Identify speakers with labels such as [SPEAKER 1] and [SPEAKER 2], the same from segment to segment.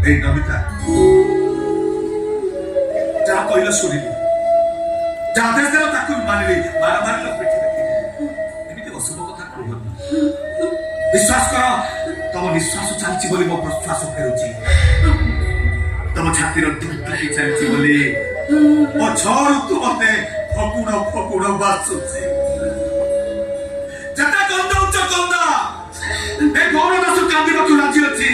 [SPEAKER 1] এই নমিতা যা কইল শুনিলি যা আদেশ দেল তাকে মানিলি মারামারি লোক পিঠে ଦେଖିଲି ଏମିତି ଅଶୁଭ କଥା କୁହନି ବିଶ୍ୱାସ କର ତମ ନିଶ୍ୱାସ ଚାଲିଛି ବୋଲି ମୋ ପ୍ରଶ୍ୱାସ ଫେରୁଛି ତମ ଛାତିର ଧୁକ୍ ଚାଲିଛି ବୋଲି ମୋ ଛଅରୁ ତୁ ମତେ ଫଗୁଣ ଫଗୁଣ ବାସୁଛି ଯେତେ କନ୍ଦଉଛ କନ୍ଦା ଏ ଗୌର ଦାସ କାନ୍ଦିବାକୁ ରାଜି ଅଛି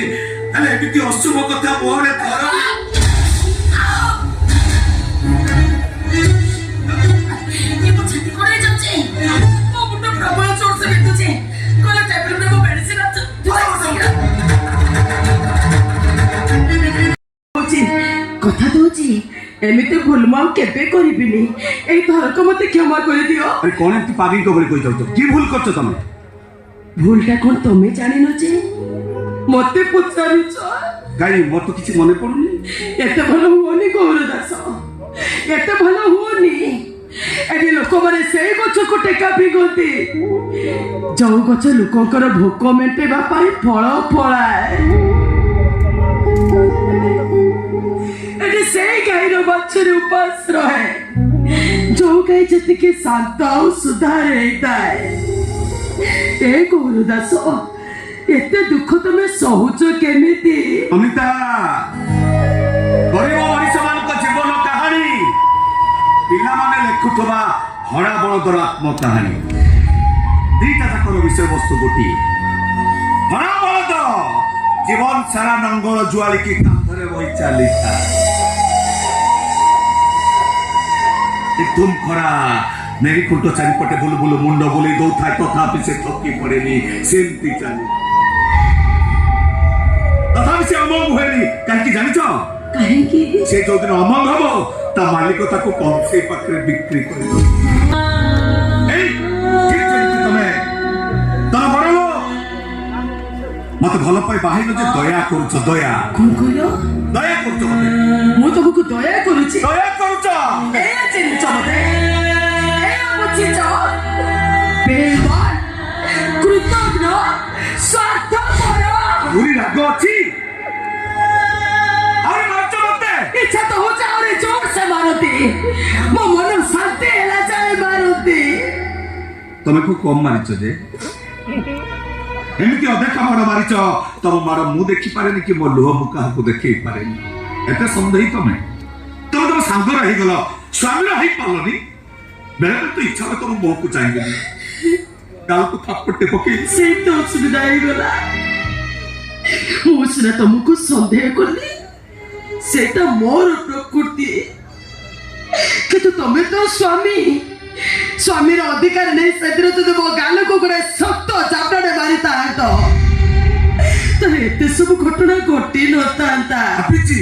[SPEAKER 1] ହେଲେ ଏମିତି ଅଶୁଭ କଥା ମୁହଁରେ ଧର
[SPEAKER 2] কথা দଉଛି ଏମିତି ଭୁଲ ମୁଁ ଆଉ କେବେ କରିବିନି ଏଇ ଥରକ ମତେ କ୍ଷମା କରିଦିଅ।
[SPEAKER 1] ଆରେ କଣ ଏମିତି ପାଗଳ କବଳି କହି ଯାଉଛ କି ଭୁଲ କରୁଛ ତମେ
[SPEAKER 2] ଭୁଲଟା କଣ ତମେ ଜାଣିନ ଯେ ମତେ ପଚାରୁଛ
[SPEAKER 1] କାଇଁ ମୋର ତ କିଛି ମନେ ପଡୁନି
[SPEAKER 2] ଏତେ ଭଲ ହୁଅନି ଗୌର ଦାସ ଏତେ ଭଲ ହୁଅନି ଏଠି ଲୋକମାନେ ସେଇ ଗଛକୁ ଟେକା ଫିଙ୍ଗନ୍ତି ଯୋଉ ଗଛ ଲୋକଙ୍କର ଭୋକ ମେଣ୍ଟେଇବା ପାଇଁ ଫଳ ଫଳାଏ ଏଠି ସେଇ ଗାଈର ବାଛୁରୀ ଉପାସ ରହେ ଯୋଉ ଗାଈ ଯେତିକି ଶାନ୍ତ ଆଉ ସୁଧାର ହେଇଥାଏ ଏ ଗୌର ଦାସ ଏତେ ଦୁଃଖ ତମେ ସହୁଛ କେମିତି
[SPEAKER 1] ଅମିତା ଗରିବ ମଣିଷମାନଙ୍କ ଜୀବନ କାହାଣୀ ପିଲାମାନେ ଲେଖୁଥିବା ହଡ଼ା ବଳଦର ଆତ୍ମ କାହାଣୀ ଦିଟା ଯାକର ବିଷୟବସ୍ତୁ ଗୋଟିଏ ହଡ଼ା ବଳଦ ଜୀବନ ସାରା ନଙ୍ଗଳ ଜୁଆଳିକି କାନ୍ଧରେ ବହି ଚାଲିଥାଏ ଧୁମ୍ ଖରା ମେରି ଖୁଣ୍ଟ ଚାରିପଟେ ବୁଲୁ ବୁଲୁ ମୁଣ୍ଡ ବୁଲେଇ ଦଉଥାଏ ତଥାପି ସେ ଥକି ପଡେନି ସେମିତି ଚାଲେ ତଥାପି ସେ ଅମଙ୍ଗ ହୁଏନି କାହିଁକି ଜାଣିଛ
[SPEAKER 2] କାହିଁକି
[SPEAKER 1] ସେ ଯୋଉଦିନ ଅମଙ୍ଗ ହବ ତା ମାଲିକ ତାକୁ କଂସେଇ ପାଖରେ ବିକ୍ରି କରିବ ତମେ ତମ ବଡ ମତେ ଭଲ ପାଇ ବାହାଇଲ ଯେ ଦୟା କରୁଛ ଦୟା
[SPEAKER 2] କଣ କହିଲ
[SPEAKER 1] ଦୟା କରୁଛ ମତେ
[SPEAKER 2] ମୁଁ ତମକୁ ଦୟା କରୁଛି
[SPEAKER 1] ଦୟା କରୁଛ
[SPEAKER 2] ଏଇଆ ଚିହ୍ନିଛ ମତେ ଏଇଆ ବୁଝିଛ ବେଇମାନ କୃତଘ୍ନ ସ୍ୱାର୍ଥପର
[SPEAKER 1] ପୁରୀ ରାଗ ଅଛି ଆହୁରି ମାରୁଛ ମତେ
[SPEAKER 2] ଇଚ୍ଛା ତ ହଉଛି ଆହୁରି ଜୋର ସେ ମାରନ୍ତି ମୋ ମନ ଶାନ୍ତି ହେଲା ଯାଏ ମାରନ୍ତି
[SPEAKER 1] ତମେ ଖୁବ୍ କମ ମାରିଛ ଯେ ଏମିତି ଅଦେଖା ମାଡ଼ ମାରିଛ ତମ ମାଡ଼ ମୁଁ ଦେଖିପାରେନି କି ମୋ ଲୁହ ମୁଁ କାହାକୁ ଦେଖେଇ ପାରେନି ଏତେ ସନ୍ଦେହୀ ତମେ ତମ ସାଙ୍ଗର ହେଇଗଲ ସ୍ୱାମୀର ହେଇପାରିଲନି ବେଳେ ତ ଇଚ୍ଛା ହୁଏ ତମ ବୋହୂକୁ ଚାହିଁବେନି କାହାକୁ ଥାପଟେ ପକେଇ
[SPEAKER 2] ସେଇ ତ ଅସୁବିଧା ହେଇଗଲା ମୁଁ ସିନା ତମକୁ ସନ୍ଦେହ କଲି ସେଇଟା ମୋର ପ୍ରକୃତି କିନ୍ତୁ ତମେ ତ ସ୍ୱାମୀର ଅଧିକାର ନେଇ ସେଦିନ ଯଦି ମୋ ଗାଲକୁ ଗୋଟେ ଶକ୍ତ ଚାପଡ଼ାଟେ ମାରିଥାନ୍ତ ତାହେଲେ ଏତେ ସବୁ ଘଟଣା ଘଟି ନଥାନ୍ତା
[SPEAKER 1] ଭାବିଛି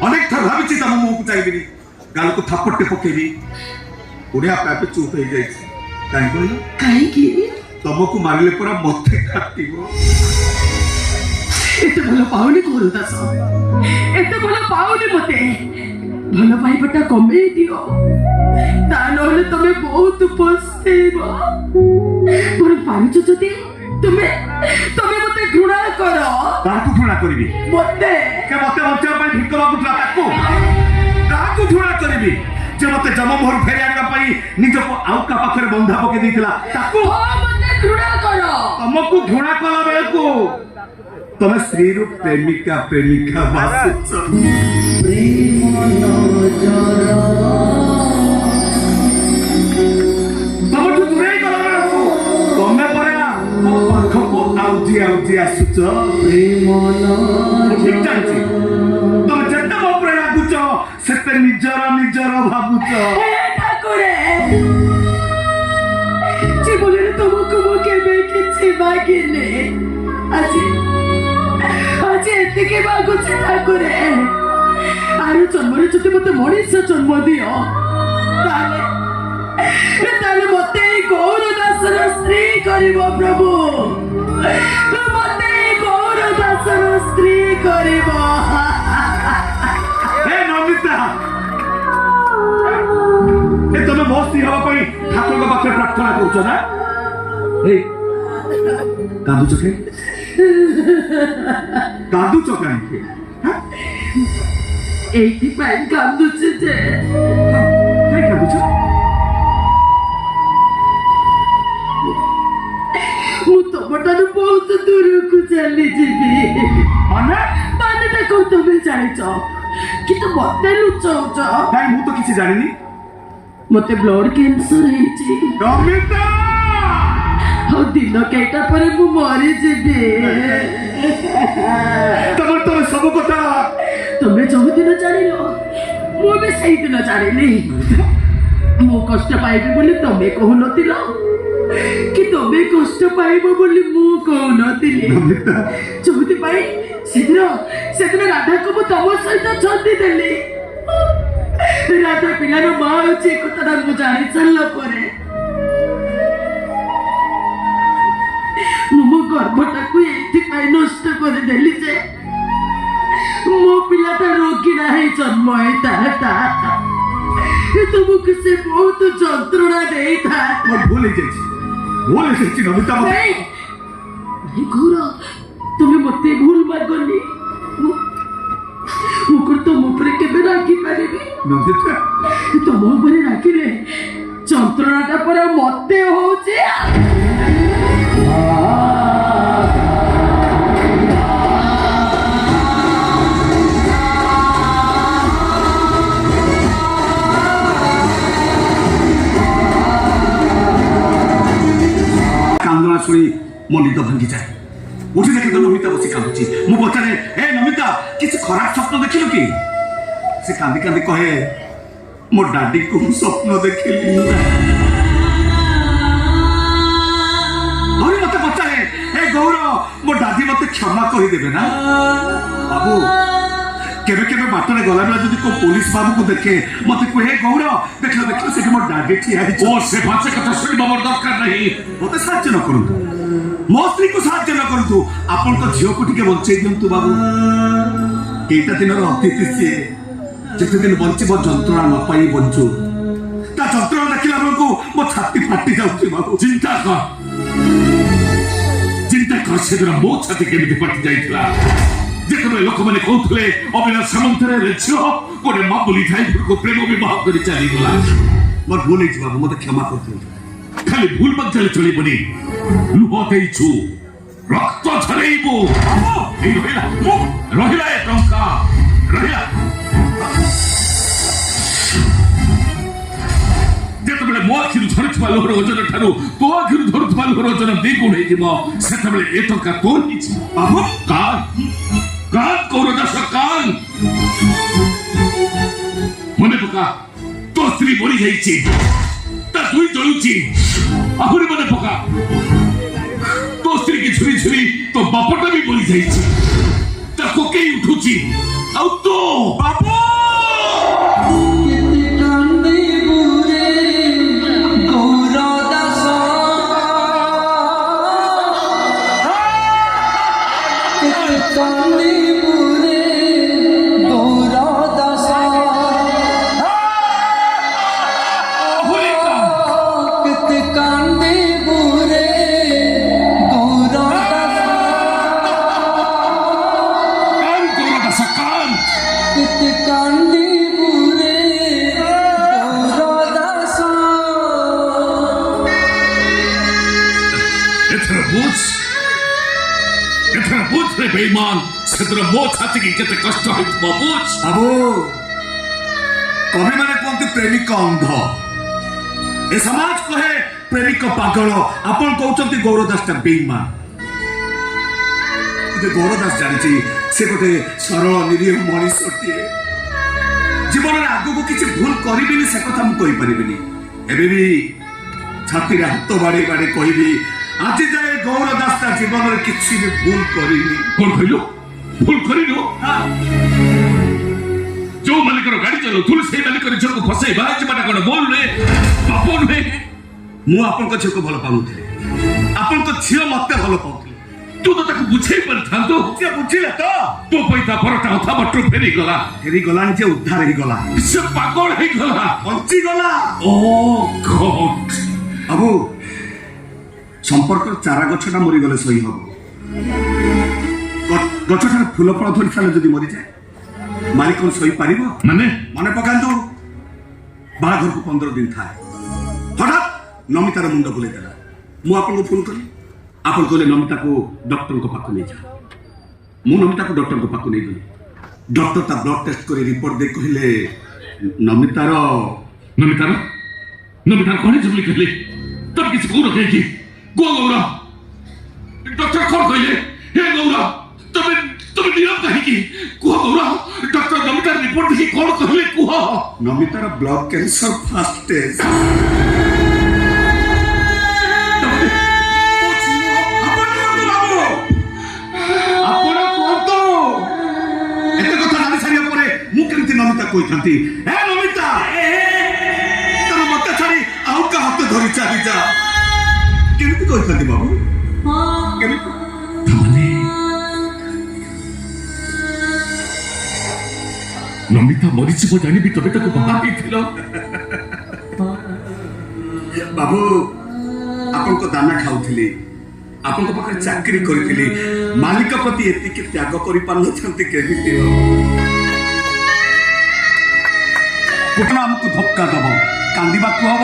[SPEAKER 1] ଅନେକ ଥର ଭାବିଛି ତମ ମୁହଁକୁ ଚାହିଁବିନି ଗାଲକୁ ଥାପଟେ ପକେଇବି ପୁଣି ଆପେ ଆପେ ଚୁପ୍ ହେଇଯାଇଛି କାହିଁ କହିଲ
[SPEAKER 2] କାହିଁକି
[SPEAKER 1] ତମକୁ ମାରିଲେ ପରା ମତେ କାଟିବ
[SPEAKER 2] ଏତେ ଭଲ ପାଉନି ଗୌର ଦାସ ଏତେ ଭଲ ପାଉନି ମତେ ଭଲ ପାଇବାଟା କମେଇ ଦିଅ ତା ନହେଲେ ତମେ ବହୁତ ପସ୍ତେଇବ ମୋର ପାରୁଛ ଯଦି ତୁମେ ମତେ ଘୃଣା କର
[SPEAKER 1] କାହାକୁ ଘୃଣା କରିବି
[SPEAKER 2] ମତେ
[SPEAKER 1] ବଞ୍ଚିବା ପାଇଁ ଭିକ ମାଗୁଥିଲା ତାକୁ କାହାକୁ ଘୃଣା କରିବି ଯେ ମତେ ଜମ ମୋହରୁ ଫେରି ଆଣିବା ପାଇଁ ନିଜକୁ ଆଉ କାହା ପାଖରେ ବନ୍ଧା ପକେଇ ଦେଇଥିଲା ତାକୁ
[SPEAKER 2] ମତେ ଘୃଣା କର
[SPEAKER 1] ତମକୁ ଘୃଣା କଲା ବେଳକୁ ତମେ ସ୍ତ୍ରୀରୁ ପ୍ରେମିକା ବାସୁଛ ତମଠୁ ଦୂରେଇ ଗଲା ବେଳକୁ ତମେ ପରା ମୋ ପାଖକୁ ଆଉଜି ଆସୁଛ ଠିକ ଚାଲିଛି ତମେ ଯେତେ ମୋ ଉପରେ ଲାଗୁଛ ସେତେ ନିଜର ଭାବୁଛ
[SPEAKER 2] ଜୀବନରେ ତମକୁ ମୁଁ କେବେ କିଛି ମାଗିନି ଆଜି ଏତିକି ମାଗୁଛି ଠାକୁରେ ଆର ଜନ୍ମରେ ଯଦି ମତେ ମଣିଷ ଜନ୍ମ ଦିଅ ତାହେଲେ ମତେ ଏଇ ଗୌର ଦାସର ସ୍ତ୍ରୀ କରିବ ପ୍ରଭୁ ମତେ ଏଇ ଗୌର ଦାସର ସ୍ତ୍ରୀ କରିବ
[SPEAKER 1] ନମିତା ତମେ ମୋ ସ୍ତ୍ରୀ ହବା ପାଇଁ ଠାକୁରଙ୍କ ପାଖରେ ପ୍ରାର୍ଥନା କରୁଛ ନା କାନ୍ଦୁଛ କାହିଁକି
[SPEAKER 2] ଏଇଥିପାଇଁ କାନ୍ଦୁଛି ଯେ
[SPEAKER 1] କାଇଁ କାନ୍ଦୁଛ?
[SPEAKER 2] ମୁଁ ତମଠାରୁ ବହୁତ ଦୂରକୁ ଚାଲିଯିବି। ମାନେ ଦେଖ ତମେ ଜାଣିଛ କିନ୍ତୁ ମତେ ଲୁଚଉଛ।
[SPEAKER 1] କାଇଁ ମୁଁ ତ କିଛି ଜାଣିନି।
[SPEAKER 2] ମତେ ବ୍ଲଡ କ୍ୟାନ୍ସର ହେଇଛି।
[SPEAKER 1] ନମିତା!
[SPEAKER 2] ଆଉ ଦିନ କେଇଟା ପରେ ମୁଁ ମରିଯିବି।
[SPEAKER 1] ତମେ ସବୁ କଥା
[SPEAKER 2] ତମେ ଯୋଉଦିନ ଜାଣିଲ ମୁଁ ବି ସେଇଦିନ ଜାଣିଲି। ମୁଁ କଷ୍ଟ ପାଇବି ବୋଲି ତମେ କହୁନଥିଲ କି ତମେ କଷ୍ଟ ପାଇବ ବୋଲି ମୁଁ କହୁନଥିଲି। ଯୋଉଥିପାଇଁ ସେଦିନ ରାଧାକୁ ମୁଁ ତମ ସହିତ ଛନ୍ଦି ଦେଲି। ରାଧା ପିଲାର ମା ଅଛି ଏ କଥାଟା ମୁଁ ଜାଣି ସାରିଲା ପରେ ମୁଁ ମୋ ଗର୍ଭଟାକୁ ଏଇଥିପାଇଁ ନଷ୍ଟ କରିଦେଲି ଯେ ମୋ ପିଲାଟା ରୋଗୀଣା ହେଇ ଜନ୍ମ ହେଇଥାନ୍ତା। ତୁମକୁ ସେ ବହୁତ ଯନ୍ତ୍ରଣା ଦେଇଥାନ୍ତା।
[SPEAKER 1] ଭୁଲ ହେଇଯାଇଛି ନମିତା।
[SPEAKER 2] ଘୋର ତୁମେ ମତେ ଭୁଲ ମାଗନି। ମୁଁ କଣ ତମ ଉପରେ କେବେ ରାଗି ପାରିବି? ତମ ଉପରେ ରାଗିଲେ ଯନ୍ତ୍ରଣାଟା ପରା ମତେ ହଉଛି।
[SPEAKER 1] କାନ୍ଦଣା ଶୁଣି ମୋ ନିଦ ଭାଙ୍ଗିଯାଏ। ଉଠି ଦେଖେ ତ ନମିତା ବସି କାନ୍ଦୁଛି। ମୁଁ ପଚାରେ, ଏ ନମିତା କିଛି ଖରାପ ସ୍ୱପ୍ନ ଦେଖିଲୁ କି? ସେ କାନ୍ଦି କାନ୍ଦି କହେ, ମୋ ଡାଡିକୁ ମୁଁ ସ୍ୱପ୍ନ ଦେଖିଲି। ଧରି ମତେ ପଚାରେ, ଏ ଗୌର ମୋ ଡାଡି ମତେ କ୍ଷମା କରିଦେବେ ନା? ବାବୁ କେବେ କେବେ ବାଟରେ ଗଲାବେଳେ ଯଦି କୋଉ ପୋଲିସ ବାବୁକୁ ଦେଖେ ମତେ କୁହେ, ଗୌର ଦେଖିଲ ସେଠି ମୋ ଡାଡି ଠିଆ ହେଇଛି।
[SPEAKER 3] ସେ ଭାଷା କଥା ଶୁଣିବା ମୋର ଦରକାର ନାହିଁ।
[SPEAKER 1] ମତେ ସାହାଯ୍ୟ ନ କରନ୍ତୁ, ମୋ ସ୍ତ୍ରୀକୁ ସାହାଯ୍ୟ ନ କରନ୍ତୁ, ଆପଣଙ୍କ ଝିଅକୁ ଟିକେ ବଞ୍ଚେଇ ଦିଅନ୍ତୁ ବାବୁ। କେଇଟା ଦିନର ଅତିଥି ସିଏ, ଯେତେ ଦିନ ବଞ୍ଚିବ ଯନ୍ତ୍ରଣା ନ ପାଇ ବଞ୍ଚୁ। ତା ଯନ୍ତ୍ରଣା ଦେଖିଲା ବେଳକୁ ମୋ ଛାତି ଫାଟି ଯାଉଛି ବାବୁ।
[SPEAKER 3] ଚିନ୍ତା କର ସେଦିନ ମୋ ଛାତି କେମିତି ଫାଟି ଯାଇଥିଲା ଯେତେବେଳେ ଲୋକମାନେ କହୁଥିଲେ ଅବିନାଶ ସାମନ୍ତରାୟର ଝିଅ ଗୋଟେ ମାମୁଲି ଡ୍ରାଇଭରକୁ ପ୍ରେମ ବିବାହ କରି ଚାଲିଗଲା।
[SPEAKER 1] ମୋର ଭୁଲ ହେଇଛି ବାବୁ, ମତେ କ୍ଷମା କରିଦିଅନ୍ତୁ।
[SPEAKER 3] ଖାଲି ଭୁଲ ମଧ୍ୟରେ ଚଳିବନି, ଲୁହ ଦେଇଛୁ, ରକ୍ତ ଝରେଇବୁ। ଏଇ ରହିଲା ଏ ଟଙ୍କା ରହିଲା। ଯେତେବେଳେ ମୋ ଆଖିରୁ ଝରୁଥିବା ଲୁହର ଓଜନ ଠାରୁ ତୋ ଆଖିରୁ ଝରୁଥିବା ଲୁହର ଓଜନ ଦ୍ୱିଗୁଣ ହେଇଯିବ, ସେତେବେଳେ ଏ ଟଙ୍କା ତୋର ହେଇଛି।
[SPEAKER 1] ବାବୁ
[SPEAKER 3] କାନ କୌର ଦାସ କାନ ମନେ ପକା, ତୋ ସ୍ତ୍ରୀ ମରି ଯାଇଛି, ତା ଦୁଇ ଜଳୁଛି। ଆହୁରି ମନେ ପକା, ତୋ ସ୍ତ୍ରୀକି ଛୁରୀ ଛୁରୀ ତୋ ବାପଟା ବି ମରି ଯାଇଛି, ତା କୋକେଇ ଉଠୁଛି। ଆଉ ତୋ
[SPEAKER 1] ବାବୁ
[SPEAKER 3] बेईमान सेदर मो छाती की केते कष्ट होइतबो बुझ।
[SPEAKER 1] बाबू कवि माने कहते प्रेमिक अंध, ए समाज कहे प्रेमिक पागल, आपण कहउचंती गौरदासटा बेईमान। गौरदास जानिछि से गोटे सरल निरीह मनीषटिए, जीवन में आगु को किसी भूल करिबिनी से कथा मु कहि परिबिनी। एबे भी छाती रे हाथ बाड़ी बाड़ी कहबी, आज जाए गौरदास जीवन में किसी भी भूल करिनी।
[SPEAKER 3] कौन कहलु भूल करिनु? जो मालिकर गाड़ी चलाउथुल से मालिकर झको फसै बाज माटा कोन बोल रे बापो रे।
[SPEAKER 1] मु आपन को झको भल पाउथि, आपन को झियो मते भल पाउथि।
[SPEAKER 3] तू तो ताको बुझै पर थांतो,
[SPEAKER 1] से बुझिले तो
[SPEAKER 3] तो पैसा परटा उठा बट्टू फेरी गला
[SPEAKER 1] जे उद्धार ही गला,
[SPEAKER 3] से पागल हे गला,
[SPEAKER 1] बंची गला।
[SPEAKER 3] ओ गॉड
[SPEAKER 1] बाबू संपर्क चारा गछटा मरी गले सही हम, गछटार फूल फल धरी साले जदि मरी जाए ମାଲିକ ଶୋଇପାରିବ?
[SPEAKER 3] ମାନେ
[SPEAKER 1] ମନେ ପକାନ୍ତୁ, ବାହାଘରକୁ 15 ଦିନ ଥାଏ। ହଠାତ୍ ନମିତାର ମୁଣ୍ଡ ବୁଲେଇ ଦେଲା। ମୁଁ ଆପଣଙ୍କୁ ଫୋନ କଲି, ଆପଣ କହିଲେ ନମିତାକୁ ଡକ୍ଟରଙ୍କ ପାଖକୁ ନେଇଯାଅ। ମୁଁ ନମିତାକୁ ଡକ୍ଟରଙ୍କ ପାଖକୁ ନେଇଗଲି। ଡକ୍ଟର ତା ବ୍ଲଡ ଟେଷ୍ଟ କରି ରିପୋର୍ଟ ଦେଇ କହିଲେ ନମିତାର
[SPEAKER 3] ନମିତାର ନମିତାର କଣ ହେଇଛି ବୋଲି କହିଲେ? ତମେ କିଛି କହୁନ କାହିଁକି? କୁହ ଗୌର, ଡକ୍ଟର କଣ କହିଲେ? ହେ ଗୌର, ତମେ ତମେ ନିରବ କାହିଁକି? କୁହ ଗୌର, ଡକ୍ଟର ନମିତାର ରିପୋର୍ଟ ଦେଖି କଣ କହିଲେ କୁହ?
[SPEAKER 1] ନମିତାର ବ୍ଲଡ କ୍ୟାନ୍ସର ଫାଷ୍ଟ ସ୍ଟେଜ। ଆପଣ କୁହନ୍ତୁ, ଏତେ କଥା ଜାଣି ସାରିବା ପରେ ମୁଁ କେମିତି ନମିତା କହିଥାନ୍ତି ହେ ନମିତା ତମେ ମତେ ଛାଡି ଆଉ କାହା ହାତ ଧରି ଚାଲିଯା, କେମିତି କହିଥାନ୍ତି ବାବୁ? କେମିତି?
[SPEAKER 3] ତାମାନେ ନମିତା ମରିଯିବ ଜାଣିବି ତମେ ତାକୁ ବାହା ହେଇଥିଲ?
[SPEAKER 1] ବାବୁ, ଆପଣଙ୍କ ଦାନା ଖାଉଥିଲି, ଆପଣଙ୍କ ପାଖରେ ଚାକିରି କରିଥିଲି, ମାଲିକ ପ୍ରତି ଏତିକି ତ୍ୟାଗ କରିପାରିନଥାନ୍ତି କେମିତି? ପୁଣି ଆମକୁ ଧକ୍କା ଦବ, କାନ୍ଦିବାକୁ ହବ,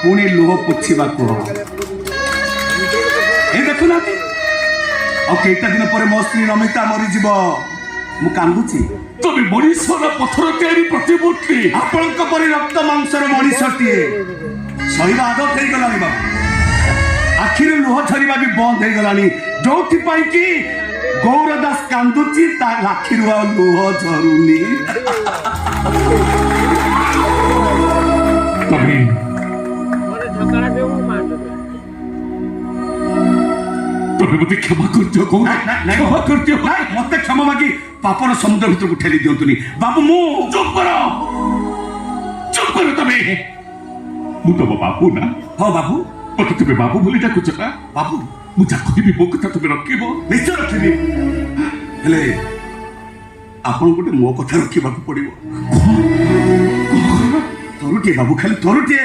[SPEAKER 1] ପୁଣି ଲୁହ ପୋଛିବାକୁ ହବ। ଏ ଦେଖୁନାହାନ୍ତି, ଆଉ କେଇଟା ଦିନ ପରେ ମୋ ସ୍ତ୍ରୀ ନମିତା ମରିଯିବ। ମୁଁ କାନ୍ଦୁଛି।
[SPEAKER 3] ତମେ ମଣିଷ ନା ପଥର ତିଆରି ପ୍ରତିମୂର୍ତ୍ତି?
[SPEAKER 1] ଆପଣଙ୍କ ପରି ରକ୍ତ ମାଂସର ମଣିଷଟିଏ ସହିବା ଆଦତ ହେଇଗଲାଣି ବାବୁ। ଆଖିରୁ ଲୁହ ଝରିବା ବି ବନ୍ଦ ହେଇଗଲାଣି, ଯୋଉଥିପାଇଁ କି ଗୌର ଦାସ କାନ୍ଦୁଛି, ତା ଆଖିରୁ ଆଉ ଲୁହ ଝରୁନି।
[SPEAKER 3] ତମେ ତମେ ମତେ କ୍ଷମା କରିଦିଅ ଗୌର, କ୍ଷମା କରିଦିଅ।
[SPEAKER 1] ମତେ କ୍ଷମା ମାଗି ପାପର ସମୁଦ୍ର ଭିତରକୁ ଠେଲି ଦିଅନ୍ତୁନି ବାବୁ। ମୁଁ
[SPEAKER 3] ଚୁପ୍ କର, ଚୁପ୍ କର ତମେ। ମୁଁ ତମ ବାବୁ ନା?
[SPEAKER 1] ହଁ ବାବୁ।
[SPEAKER 3] ମତେ ତୁମେ ବାବୁ ବୋଲି ଡାକୁଛ ନା?
[SPEAKER 1] ବାବୁ,
[SPEAKER 3] ମୁଁ ଯାହା କହିବି ମୋ କଥା ତୁମେ ରଖିବ?
[SPEAKER 1] ନିଶ୍ଚୟ ରଖିବି, ହେଲେ ଆପଣ ଗୋଟେ ମୋ କଥା ରଖିବାକୁ ପଡିବ। ଥରୁଟିଏ ବାବୁ, ଖାଲି ଥରୁଟିଏ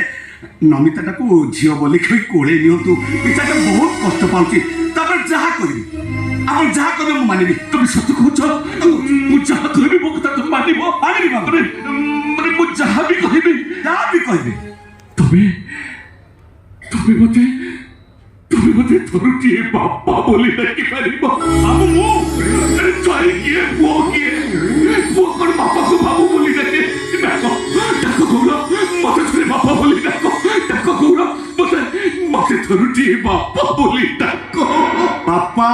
[SPEAKER 1] ନମିତାଟାକୁ ଝିଅ ବୋଲି କହି କୋଳେଇ ନିଅନ୍ତୁ। ପିତାଟା ବହୁତ କଷ୍ଟ ପାଉଛି, ତାପରେ ଯାହା କରିବି ଆପଣ ଯାହା କହିବେ ମୁଁ ମାନିବି।
[SPEAKER 3] ତମେ ସତ କହୁଛ? ମୁଁ ଯାହା କହିବି ମୋ କଥା ତୁମେ ମାନିବ?
[SPEAKER 1] ମାନିବି ବାବୁ।
[SPEAKER 3] ମାନେ ମୁଁ ଯାହା ବି କହିବି?
[SPEAKER 1] ଯାହା ବି କହିବେ।
[SPEAKER 3] ତମେ ତମେ ମତେ ଥରୁଟିଏ ବାପା ବୋଲି ଡାକିପାରିବ?
[SPEAKER 1] ବାବୁ ମୁଁ
[SPEAKER 3] ଛୁଆରେ କିଏ, ପୁଅ କିଏ? ପୁଅ କଣ ବାପାକୁ ବାବୁ ବୋଲି ଡାକେ? ଡାକ ଗୌର, ମତେ ଥରେ ବାପା ବୋଲି ଡାକ ଗୌର, ମତେ ଥରୁଟିଏ ବାପା ବୋଲି ଡାକ।
[SPEAKER 1] ବାପା।